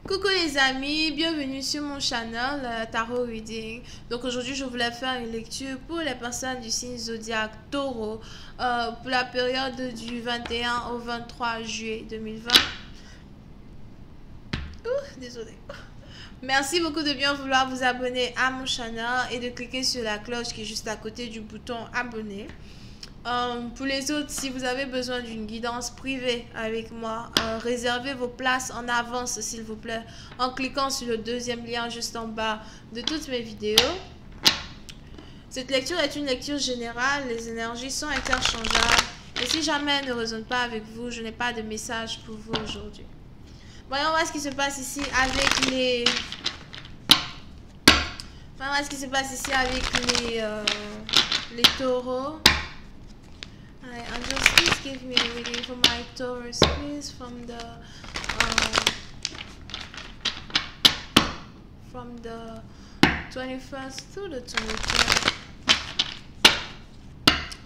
Coucou les amis, bienvenue sur mon channel Tarot Reading. Donc aujourd'hui je voulais faire une lecture pour les personnes du signe zodiaque Taureau pour la période du 21 au 23 juillet 2020. Désolée. Merci beaucoup de bien vouloir vous abonner à mon channel et de cliquer sur la cloche qui est juste à côté du bouton abonner. Pour les autres, si vous avez besoin d'une guidance privée avec moi, réservez vos places en avance s'il vous plaît en cliquant sur le deuxième lien juste en bas de toutes mes vidéos. Cette lecture est une lecture générale, les énergies sont interchangeables et si jamais elle ne résonne pas avec vous, je n'ai pas de message pour vous aujourd'hui. Voyons voir ce qui se passe ici avec les... Voyons voir ce qui se passe ici avec les taureaux. And just please give me a reading for my Taurus, please, from the 21st to the 23rd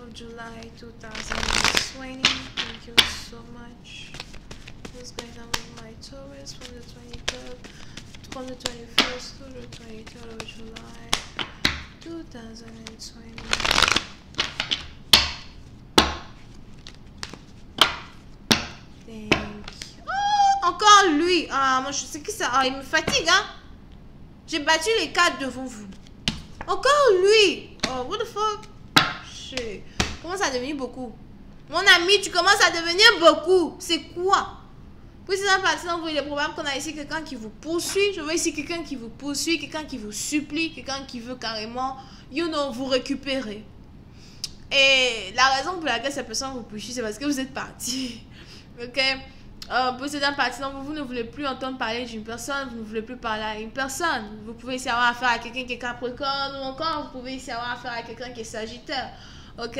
of July 2020. Thank you so much. What's going on with my Taurus from the 21st to the 23rd of July 2020? Oh, encore lui. Ah, moi je sais que ça. Ah, il me fatigue, hein. J'ai battu les cartes devant vous. Encore lui. Oh, what the fuck. Shit. Commence à devenir beaucoup. Mon ami, tu commences à devenir beaucoup. C'est quoi? Puis c'est un parti, il est probable qu'on a ici quelqu'un qui vous poursuit. Je vois ici quelqu'un qui vous poursuit, quelqu'un qui vous supplie, quelqu'un qui veut carrément, vous récupérer. Et la raison pour laquelle cette personne vous poursuit, c'est parce que vous êtes parti. Ok, posséder un parti, vous ne voulez plus entendre parler d'une personne, vous ne voulez plus parler à une personne. Vous pouvez ici avoir affaire à quelqu'un qui est Capricorne ou encore vous pouvez ici avoir affaire à quelqu'un qui est Sagittaire. Ok,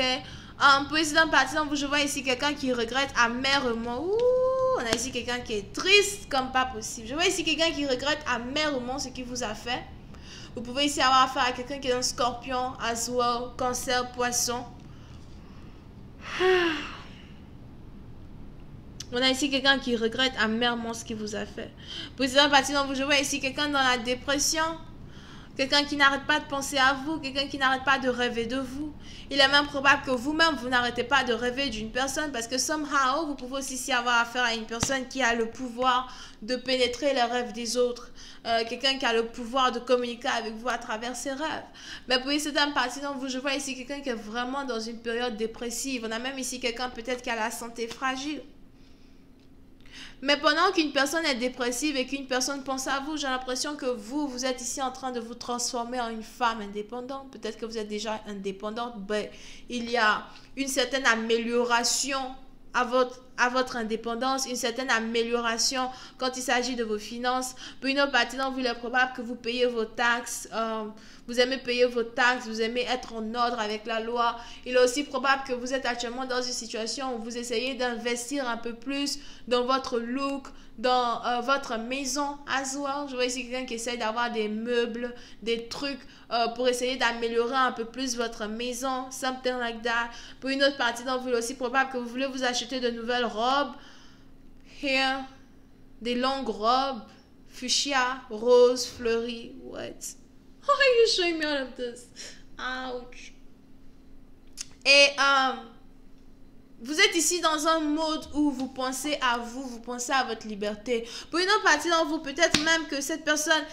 posséder un parti, je vois ici quelqu'un qui regrette amèrement. Ouh, on a ici quelqu'un qui est triste comme pas possible. Je vois ici quelqu'un qui regrette amèrement ce qu'il vous a fait. Vous pouvez ici avoir affaire à quelqu'un qui est un Scorpion, as well, Cancer, Poisson. On a ici quelqu'un qui regrette amèrement ce qu'il vous a fait. Président parti dans vous, je vois ici quelqu'un dans la dépression. Quelqu'un qui n'arrête pas de penser à vous. Quelqu'un qui n'arrête pas de rêver de vous. Il est même probable que vous-même, vous n'arrêtez pas de rêver d'une personne. Parce que somehow, vous pouvez aussi avoir affaire à une personne qui a le pouvoir de pénétrer les rêves des autres. Quelqu'un qui a le pouvoir de communiquer avec vous à travers ses rêves. Mais pour cette partie dans vous, je vois ici quelqu'un qui est vraiment dans une période dépressive. On a même ici quelqu'un peut-être qui a la santé fragile. Mais pendant qu'une personne est dépressive et qu'une personne pense à vous, j'ai l'impression que vous êtes ici en train de vous transformer en une femme indépendante. Peut-être que vous êtes déjà indépendante. Ben, il y a une certaine amélioration à votre indépendance, une certaine amélioration quand il s'agit de vos finances. Pour une autre partie, il est probable que vous payez vos taxes. Vous aimez payer vos taxes, vous aimez être en ordre avec la loi. Il est aussi probable que vous êtes actuellement dans une situation où vous essayez d'investir un peu plus dans votre look, dans votre maison as well. Je vois ici quelqu'un qui essaye d'avoir des meubles, des trucs pour essayer d'améliorer un peu plus votre maison, something like that. Pour une autre partie d'entre vous, il est aussi probable que vous voulez vous acheter de nouvelles robes, here, des longues robes, fuchsia, rose, fleuries, what? Why are you showing me all of this? Ouch. Et vous êtes ici dans un mode où vous pensez à vous, vous pensez à votre liberté. Pour une autre partie d'entre vous, peut-être même que cette personne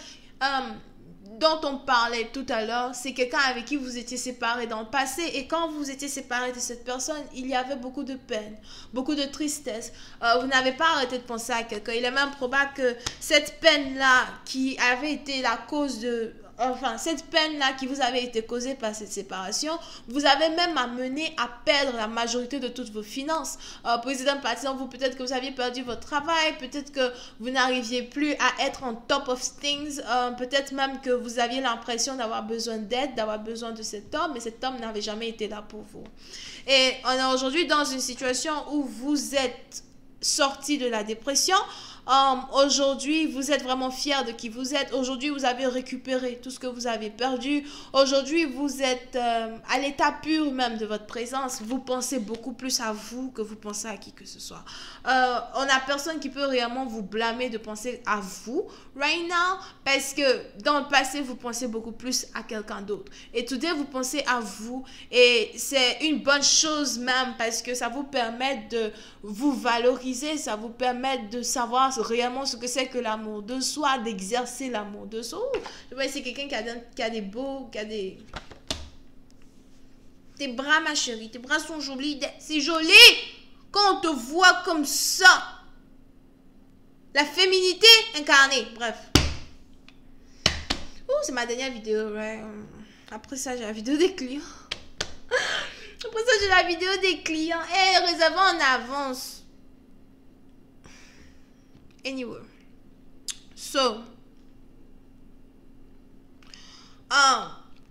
dont on parlait tout à l'heure, c'est quelqu'un avec qui vous étiez séparés dans le passé. Et quand vous étiez séparés de cette personne, il y avait beaucoup de peine, beaucoup de tristesse. Vous n'avez pas arrêté de penser à quelqu'un. Il est même probable que cette peine-là qui avait été la cause de... Enfin, cette peine-là qui vous avait été causée par cette séparation, vous avez même amené à perdre la majorité de toutes vos finances. Président parti dans vous, peut-être que vous aviez perdu votre travail, peut-être que vous n'arriviez plus à être on top of things, peut-être même que vous aviez l'impression d'avoir besoin d'aide, d'avoir besoin de cet homme, mais cet homme n'avait jamais été là pour vous. Et on est aujourd'hui dans une situation où vous êtes sorti de la dépression, Aujourd'hui, vous êtes vraiment fier de qui vous êtes. Aujourd'hui, vous avez récupéré tout ce que vous avez perdu. Aujourd'hui, vous êtes à l'état pur même de votre présence. Vous pensez beaucoup plus à vous que vous pensez à qui que ce soit. On n'a personne qui peut réellement vous blâmer de penser à vous right now, parce que dans le passé, vous pensez beaucoup plus à quelqu'un d'autre. Et today, vous pensez à vous. Et c'est une bonne chose même, parce que ça vous permet de vous valoriser, ça vous permet de savoir réellement ce que c'est que l'amour de soi, d'exercer l'amour de soi. Je vois ici quelqu'un qui a des beaux, qui a des... Tes bras, ma chérie, tes bras sont jolis. C'est joli quand on te voit comme ça. La féminité incarnée, bref. C'est ma dernière vidéo, right? Après ça, j'ai la vidéo des clients. Après ça, j'ai la vidéo des clients. Hey, réservez en avance. Anyway. So.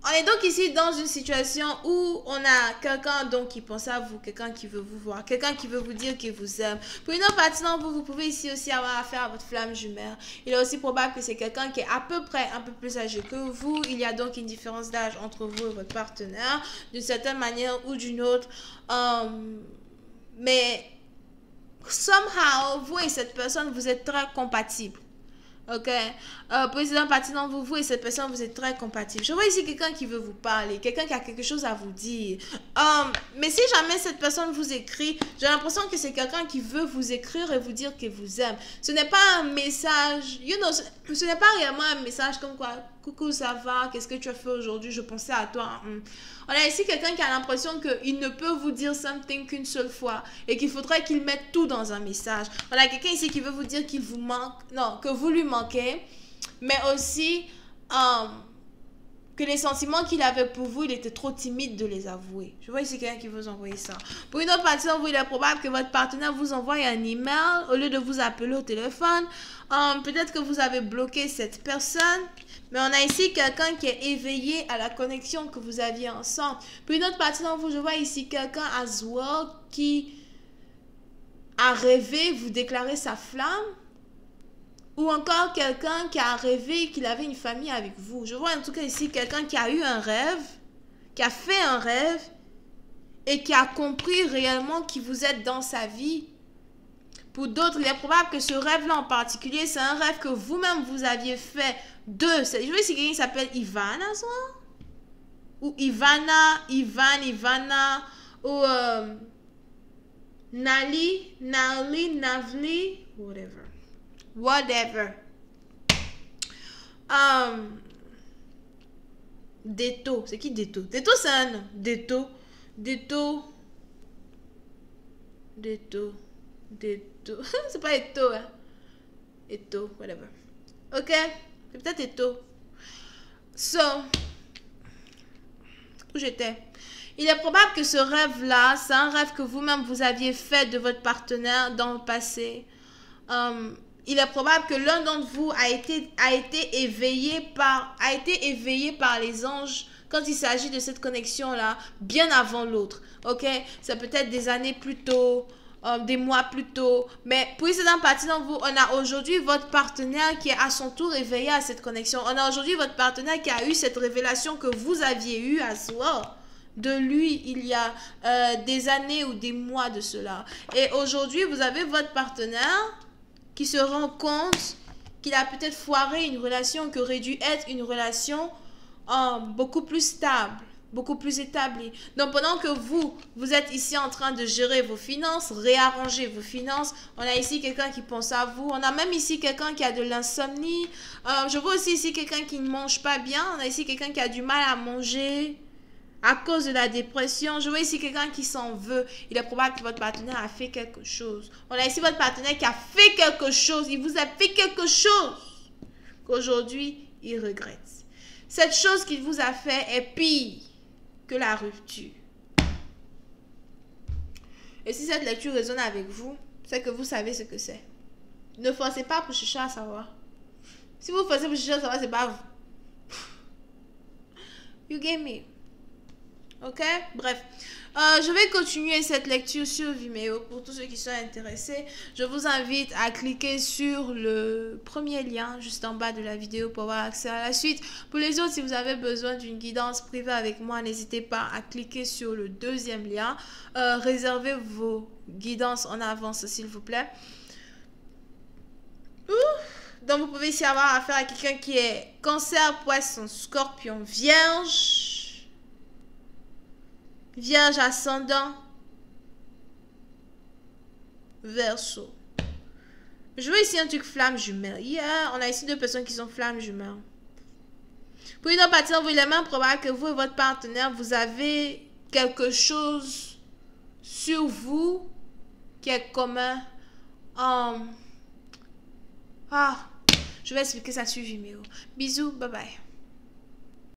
On est donc ici dans une situation où on a quelqu'un donc qui pense à vous, quelqu'un qui veut vous voir, quelqu'un qui veut vous dire qu'il vous aime. Pour une autre partie d'entre vous, vous pouvez ici aussi avoir affaire à votre flamme jumelle. Il est aussi probable que c'est quelqu'un qui est à peu près un peu plus âgé que vous. Il y a donc une différence d'âge entre vous et votre partenaire, d'une certaine manière ou d'une autre. Mais somehow, vous et cette personne, vous êtes très compatibles. Ok, président partie dans vous et cette personne, vous êtes très compatibles. Je vois ici quelqu'un qui veut vous parler, quelqu'un qui a quelque chose à vous dire. Mais si jamais cette personne vous écrit, j'ai l'impression que c'est quelqu'un qui veut vous écrire et vous dire qu'il vous aime. Ce n'est pas un message, ce n'est pas réellement un message comme quoi, coucou, ça va, qu'est-ce que tu as fait aujourd'hui, je pensais à toi. On a ici quelqu'un qui a l'impression qu'il ne peut vous dire something qu'une seule fois et qu'il faudrait qu'il mette tout dans un message. On a quelqu'un ici qui veut vous dire qu'il vous manque, non, que vous lui manquez, mais aussi que les sentiments qu'il avait pour vous, il était trop timide de les avouer. Je vois ici quelqu'un qui veut vous envoyer ça. Pour une autre partie d'entre vous, il est probable que votre partenaire vous envoie un email au lieu de vous appeler au téléphone. Peut-être que vous avez bloqué cette personne. Mais on a ici quelqu'un qui est éveillé à la connexion que vous aviez ensemble. Pour une autre partie d'entre vous, je vois ici quelqu'un as well qui a rêvé vous déclarer sa flamme. Ou encore quelqu'un qui a rêvé qu'il avait une famille avec vous. Je vois en tout cas ici quelqu'un qui a eu un rêve, qui a fait un rêve et qui a compris réellement qui vous êtes dans sa vie. Pour d'autres, il est probable que ce rêve-là en particulier, c'est un rêve que vous-même vous aviez fait de... Je vois ici quelqu'un qui s'appelle Ivana, soit? Ou Ivana, Ivana, ou Nali, Navli, whatever. Deto, c'est qui Deto? Deto, c'est un nom. Deto. C'est pas Eto, hein. Eto, whatever. Ok, c'est peut-être Eto. So, où j'étais? Il est probable que ce rêve-là, c'est un rêve que vous-même vous aviez fait de votre partenaire dans le passé. Il est probable que l'un d'entre vous a été éveillé par les anges quand il s'agit de cette connexion-là, bien avant l'autre. Ok? C'est peut-être des années plus tôt, des mois plus tôt. Mais pour une certaine partie d'entre vous, on a aujourd'hui votre partenaire qui est à son tour éveillé à cette connexion. On a aujourd'hui votre partenaire qui a eu cette révélation que vous aviez eue à soi. De lui, il y a des années ou des mois de cela. Et aujourd'hui, vous avez votre partenaire qui se rend compte qu'il a peut-être foiré une relation qui aurait dû être une relation beaucoup plus stable, beaucoup plus établie. Donc pendant que vous êtes ici en train de gérer vos finances, réarranger vos finances, on a ici quelqu'un qui pense à vous, on a même ici quelqu'un qui a de l'insomnie, je vois aussi ici quelqu'un qui ne mange pas bien, on a ici quelqu'un qui a du mal à manger à cause de la dépression. Je vois ici quelqu'un qui s'en veut. Il est probable que votre partenaire a fait quelque chose. On a ici votre partenaire qui a fait quelque chose. Il vous a fait quelque chose qu'aujourd'hui, il regrette. Cette chose qu'il vous a fait est pire que la rupture. Et si cette lecture résonne avec vous, c'est que vous savez ce que c'est. Ne forcez pas pour chercher à savoir. Si vous forcez pour chercher à savoir, c'est pas vous. You get me? Ok? Bref. Je vais continuer cette lecture sur Vimeo pour tous ceux qui sont intéressés. Je vous invite à cliquer sur le premier lien juste en bas de la vidéo pour avoir accès à la suite. Pour les autres, si vous avez besoin d'une guidance privée avec moi, n'hésitez pas à cliquer sur le deuxième lien. Réservez vos guidances en avance, s'il vous plaît. Donc, vous pouvez ici avoir affaire à quelqu'un qui est Cancer, Poisson, Scorpion, Vierge. Vierge ascendant. Verseau. Je vois ici un truc flamme jumelle. On a ici deux personnes qui sont flammes jumelles. Pour une autre partie, il est même probable que vous et votre partenaire, vous avez quelque chose sur vous qui est commun. Je vais expliquer ça sur Vimeo. Bisous, bye bye.